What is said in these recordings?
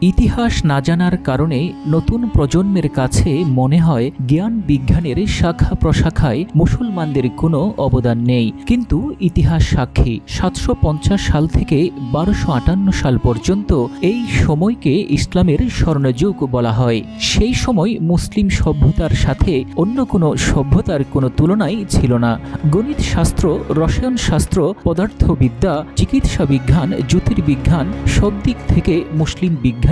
ইতিহাস না জানার কারণে নতুন প্রজন্মের কাছে মনে হয় জ্ঞান বিজ্ঞানের শাখা প্রশাখায় মুসলমানদের কোনো অবদান নেই, কিন্তু ইতিহাস সাক্ষী 750 সাল থেকে 1258 সাল পর্যন্ত এই সময়কে ইসলামের স্বর্ণযুগ বলা হয়। সেই সময় মুসলিম সভ্যতার সাথে অন্য কোনো সভ্যতার কোনো তুলনাই ছিল না। গণিত শাস্ত্র, রসায়ন শাস্ত্র, পদার্থবিদ্যা, চিকিৎসা বিজ্ঞান, জ্যোতির্বিজ্ঞান সব দিক থেকে মুসলিম বিজ্ঞানীরা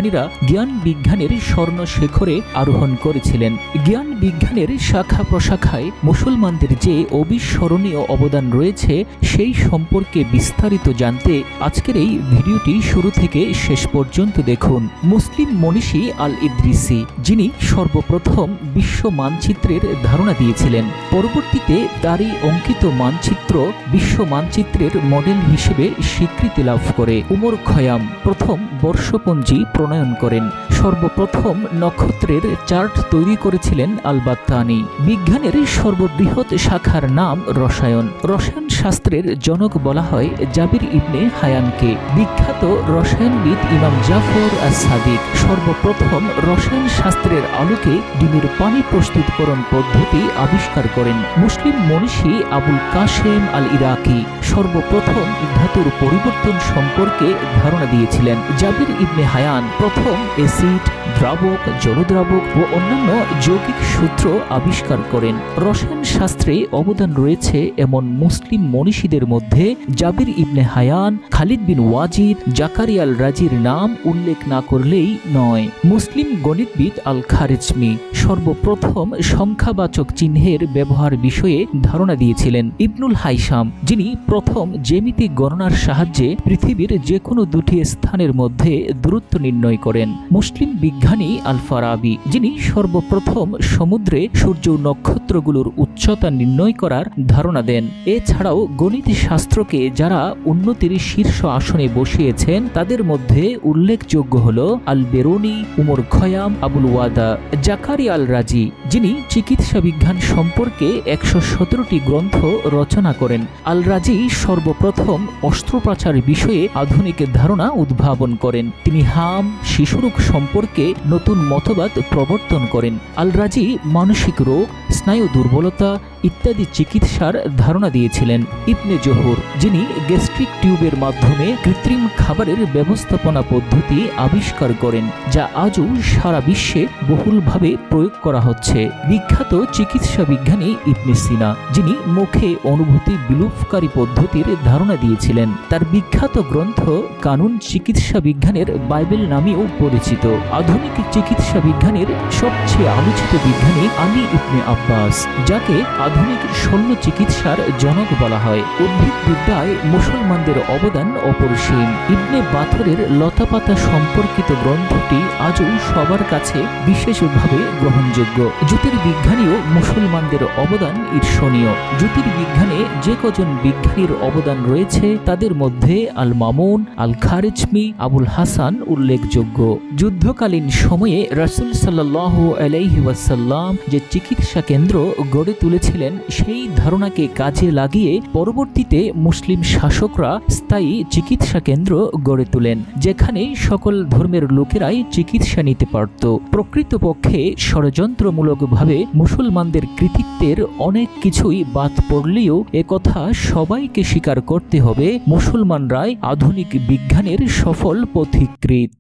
জ্ঞান বিজ্ঞানের স্বর্ণ শিখরে আরোহণ করেছিলেন। জ্ঞান বিজ্ঞানের শাখা প্রশাখায় মুসলমানদের যে অবিস্মরণীয় অবদান রয়েছে সেই সম্পর্কে বিস্তারিত জানতে আজকের এই ভিডিওটি শুরু থেকে শেষ পর্যন্ত দেখুন। মুসলিম মনীষী আল ইদ্রিসি, যিনি সর্বপ্রথম বিশ্ব মানচিত্রের ধারণা দিয়েছিলেন, পরবর্তীতে তারই অঙ্কিত মানচিত্র বিশ্ব মানচিত্রের মডেল হিসেবে স্বীকৃতি লাভ করে। উমর খয়াম প্রথম বর্ষপঞ্জি প্রণয়ন করেন। সর্বপ্রথম নক্ষত্রের চার্ট তৈরি করেছিলেন আল বাত্তানি। বিজ্ঞানের সর্ববৃহৎ শাখার নাম রসায়ন। রসায়ন শাস্ত্রের জনক বলা হয় জাবির ইবনে হায়ানকে। বিখ্যাত রসায়নবিদ ইমাম জাফর আস-সাদিক সর্বপ্রথম রসায়ন শাস্ত্রের আলোকে ডিমের পানি প্রস্তুতকরণ পদ্ধতি আবিষ্কার করেন। মুসলিম মনীষী আবুল কাশেম আল ইরাকি সর্বপ্রথম ধাতুর পরিবর্তন সম্পর্কে ধারণা দিয়েছিলেন। জাবির ইবনে হায়ান প্রথম অ্যাসিড, দ্রাবক, জলদ্রাবক ও অন্যান্য যৌগিক সূত্র আবিষ্কার করেন। রসায়ন শাস্ত্রে অবদান রয়েছে এমন মুসলিম মনীষীদের মধ্যে জাবির ইবনে হায়ান, খালিদ বিন ওয়াজিদ, জাকারিয়া আল রাজির নাম উল্লেখ না করলেই নয়। মুসলিম গণিতবিদ আল খারেজমি সর্বপ্রথম সংখ্যাবাচক চিহ্নের ব্যবহার বিষয়ে ধারণা দিয়েছিলেন। ইবনুল হাইসাম, যিনি প্রথম জ্যামিতিক গণনার সাহায্যে পৃথিবীর যে কোনো দুটি স্থানের মধ্যে দূরত্ব নির্ণয় করেন। মুসলিম বিজ্ঞানী আল ফারাবি, যিনি সর্বপ্রথম সমুদ্রে সূর্য ও নক্ষত্রগুলোর উচ্চতা নির্ণয় করার ধারণা দেন। এছাড়াও গণিত শাস্ত্রকে যারা উন্নতির শীর্ষ আসনে বসিয়েছেন তাদের মধ্যে উল্লেখযোগ্য হল আল বেরুনি, উমর খয়াম, আবুল ওয়াদা, জাকারিয়া আল রাজি, যিনি চিকিৎসা বিজ্ঞান সম্পর্কে 117টি গ্রন্থ রচনা করেন। আল রাজি সর্বপ্রথম অস্ত্রোপচার বিষয়ে আধুনিক ধারণা উদ্ভাবন করেন। তিনি হাম, শিশুরোগ সম্পর্কে নতুন মতবাদ প্রবর্তন করেন। আল রাজি মানসিক রোগ, স্নায়ু দুর্বলতা ইত্যাদি চিকিৎসার ধারণা দিয়েছিলেন। ইবনে জহুর, যিনি গ্যাস্ট্রিক টিউবের মাধ্যমে কৃত্রিম খাবারের ব্যবস্থাপনা পদ্ধতি আবিষ্কার করেন, যা আজও সারা বিশ্বে বহুলভাবে প্রয়োগ করা হচ্ছে। বিখ্যাত চিকিৎসা বিজ্ঞানী ইবনে সিনা, যিনি মুখে অনুভূতি বিলোপকারী পদ্ধতির ধারণা দিয়েছিলেন। তার বিখ্যাত গ্রন্থ কানুন চিকিৎসা বিজ্ঞানের বাইবেল নামেও পরিচিত। আধুনিক চিকিৎসা বিজ্ঞানের সবচেয়ে আলোচিত বিজ্ঞানী আলী ইবনে আব্বাস, যাকে আধুনিক শল্য চিকিৎসার জনক বলা হয়। উদ্ভিদবিদ্যায় মুসলমানদের অবদান অপরিসীম। ইবনে বাথরের লতাপাতা সম্পর্কিত গ্রন্থটি আজও সবার কাছে বিশেষভাবে গ্রহণযোগ্য। জ্যোতির্বিজ্ঞানীও মুসলমানদের অবদান ঈর্ষণীয়। জ্যোতির্বিজ্ঞানে যে কজন বিজ্ঞানীর অবদান রয়েছে তাদের মধ্যে আল মামুন, আল খারেজমি, আবুল হাসান উল্লেখযোগ্য। যুদ্ধকালীন সময়ে রাসূল সাল্লাল্লাহু আলাইহি ওয়াসাল্লাম যে চিকিৎসা কেন্দ্র গড়ে তুলেছিলেন সেই ধারণাকে কাজে লাগিয়ে পরবর্তীতে মুসলিম শাসকরা স্থায়ী চিকিৎসা কেন্দ্র গড়ে তোলেন, যেখানে সকল ধর্মের লোকেরাই চিকিৎসা নিতে পারত। প্রকৃতপক্ষে ষড়যন্ত্রমূলকভাবে মুসলমানদের কৃতিত্বের অনেক কিছুই বাদ পড়লেও একথা সবাইকে স্বীকার করতে হবে, মুসলমানরাই আধুনিক বিজ্ঞানের সফল পথিকৃৎ।